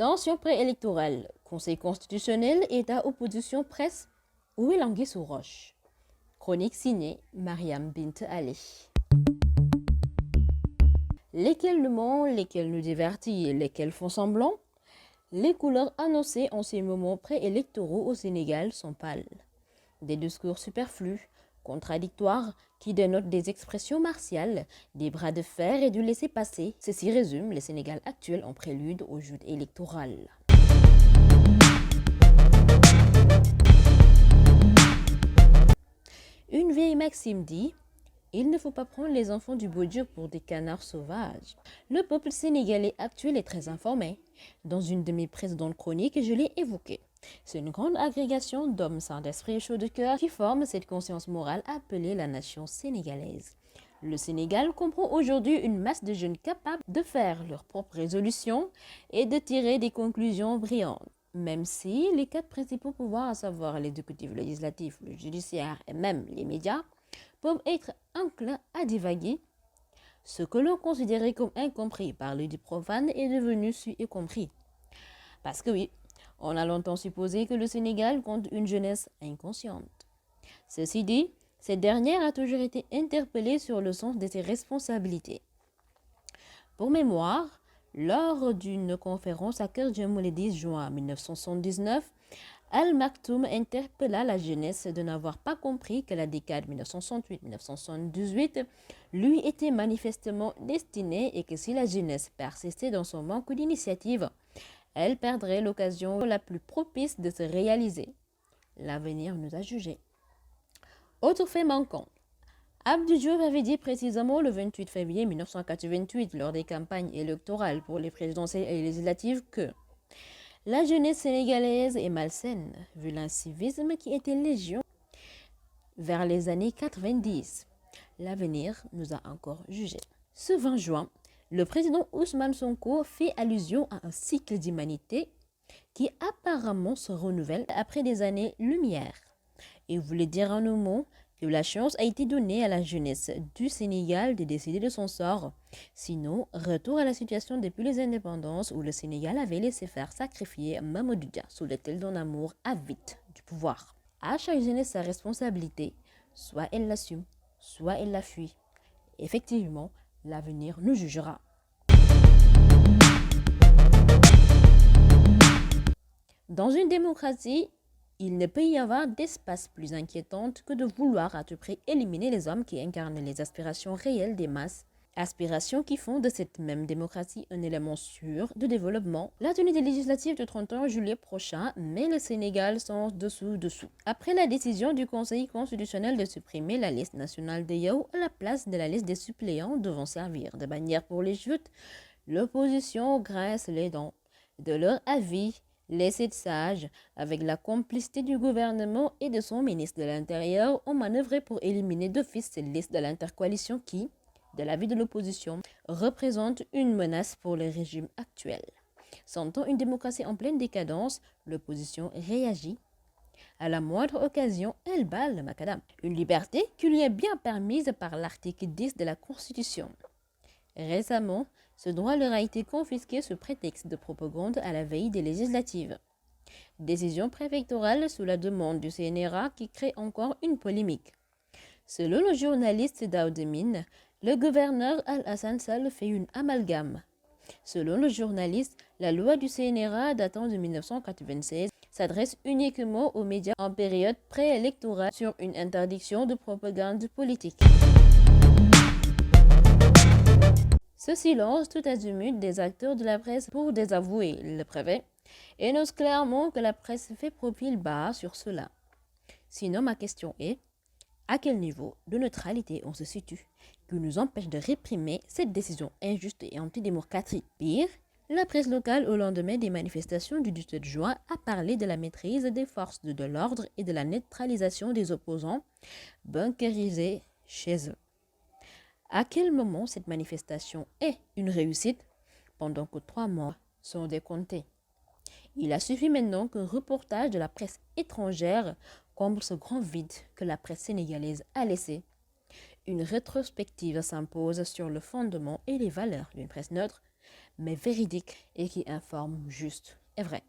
Tension préélectorale, Conseil constitutionnel, État, opposition, presse. Où est l'anguille sous roche? Chronique signée Mariam Bint Ali. Lesquels nous mentent, lesquels nous divertissent et lesquels font semblant? Les couleurs annoncées en ces moments préélectoraux au Sénégal sont pâles. Des discours superflus, contradictoires, qui dénotent des expressions martiales, des bras de fer et du laisser-passer. Ceci résume le Sénégal actuel en prélude aux joutes électorales. Une vieille maxime dit: il ne faut pas prendre les enfants du beau Dieu pour des canards sauvages. Le peuple sénégalais actuel est très informé. Dans une de mes précédentes chroniques, je l'ai évoqué. C'est une grande agrégation d'hommes sains d'esprit et chauds de cœur qui forment cette conscience morale appelée la nation sénégalaise. Le Sénégal comprend aujourd'hui une masse de jeunes capables de faire leurs propres résolutions et de tirer des conclusions brillantes. Même si les quatre principaux pouvoirs, à savoir l'exécutif, le législatif, le judiciaire et même les médias, peuvent être enclins à divaguer, ce que l'on considérait comme incompris par les profanes est devenu su et compris. Parce que oui, on a longtemps supposé que le Sénégal compte une jeunesse inconsciente. Ceci dit, cette dernière a toujours été interpellée sur le sens de ses responsabilités. Pour mémoire, lors d'une conférence à Kerjem le 10 juin 1979, Al Maktoum interpella la jeunesse de n'avoir pas compris que la décade 1968-1978 lui était manifestement destinée et que si la jeunesse persistait dans son manque d'initiative, elle perdrait l'occasion la plus propice de se réaliser. L'avenir nous a jugés. Autre fait manquant. Abdou Diouf avait dit précisément le 28 février 1988 lors des campagnes électorales pour les présidentielles et les législatives que la jeunesse sénégalaise est malsaine, vu l'incivisme qui était légion vers les années 90. L'avenir nous a encore jugés. Ce 20 juin, le président Ousmane Sonko fait allusion à un cycle d'humanité qui apparemment se renouvelle après des années-lumière. Il voulait dire en un mot que la chance a été donnée à la jeunesse du Sénégal de décider de son sort. Sinon, retour à la situation depuis les indépendances où le Sénégal avait laissé faire sacrifier Mamadou Dia sous l'autel d'un amour avide du pouvoir. À chaque jeunesse sa responsabilité, soit elle l'assume, soit elle la fuit. Effectivement, l'avenir nous jugera. Dans une démocratie, il ne peut y avoir d'espace plus inquiétant que de vouloir à tout prix éliminer les hommes qui incarnent les aspirations réelles des masses, aspirations qui font de cette même démocratie un élément sûr de développement. La tenue des législatives du 31 juillet prochain met le Sénégal sans dessous. Après la décision du Conseil constitutionnel de supprimer la liste nationale des Yao à la place de la liste des suppléants devant servir de bannière pour les joutes, l'opposition grince les dents. De leur avis, les 7 sages, avec la complicité du gouvernement et de son ministre de l'Intérieur, ont manœuvré pour éliminer d'office cette liste de l'intercoalition qui, de l'avis de l'opposition, représente une menace pour le régime actuel. Sentant une démocratie en pleine décadence, l'opposition réagit. À la moindre occasion, elle bat le macadam. Une liberté qui lui est bien permise par l'article 10 de la Constitution. Récemment, ce droit leur a été confisqué sous prétexte de propagande à la veille des législatives. Décision préfectorale sous la demande du CNRA qui crée encore une polémique. Selon le journaliste Daoudemine, le gouverneur Al-Hassan Sall fait une amalgame. Selon le journaliste, la loi du CNRA datant de 1996 s'adresse uniquement aux médias en période préélectorale sur une interdiction de propagande politique. Ce silence tout azimut des acteurs de la presse pour désavouer le préfet énonce clairement que la presse fait profil bas sur cela. Sinon, ma question est, à quel niveau de neutralité on se situe qui nous empêche de réprimer cette décision injuste et antidémocratique? Pire, la presse locale au lendemain des manifestations du 17 juin a parlé de la maîtrise des forces de l'ordre et de la neutralisation des opposants bunkerisés chez eux. À quel moment cette manifestation est une réussite pendant que 3 mois sont décomptés? Il a suffi maintenant qu'un reportage de la presse étrangère comble ce grand vide que la presse sénégalaise a laissé. Une rétrospective s'impose sur le fondement et les valeurs d'une presse neutre, mais véridique et qui informe juste et vrai.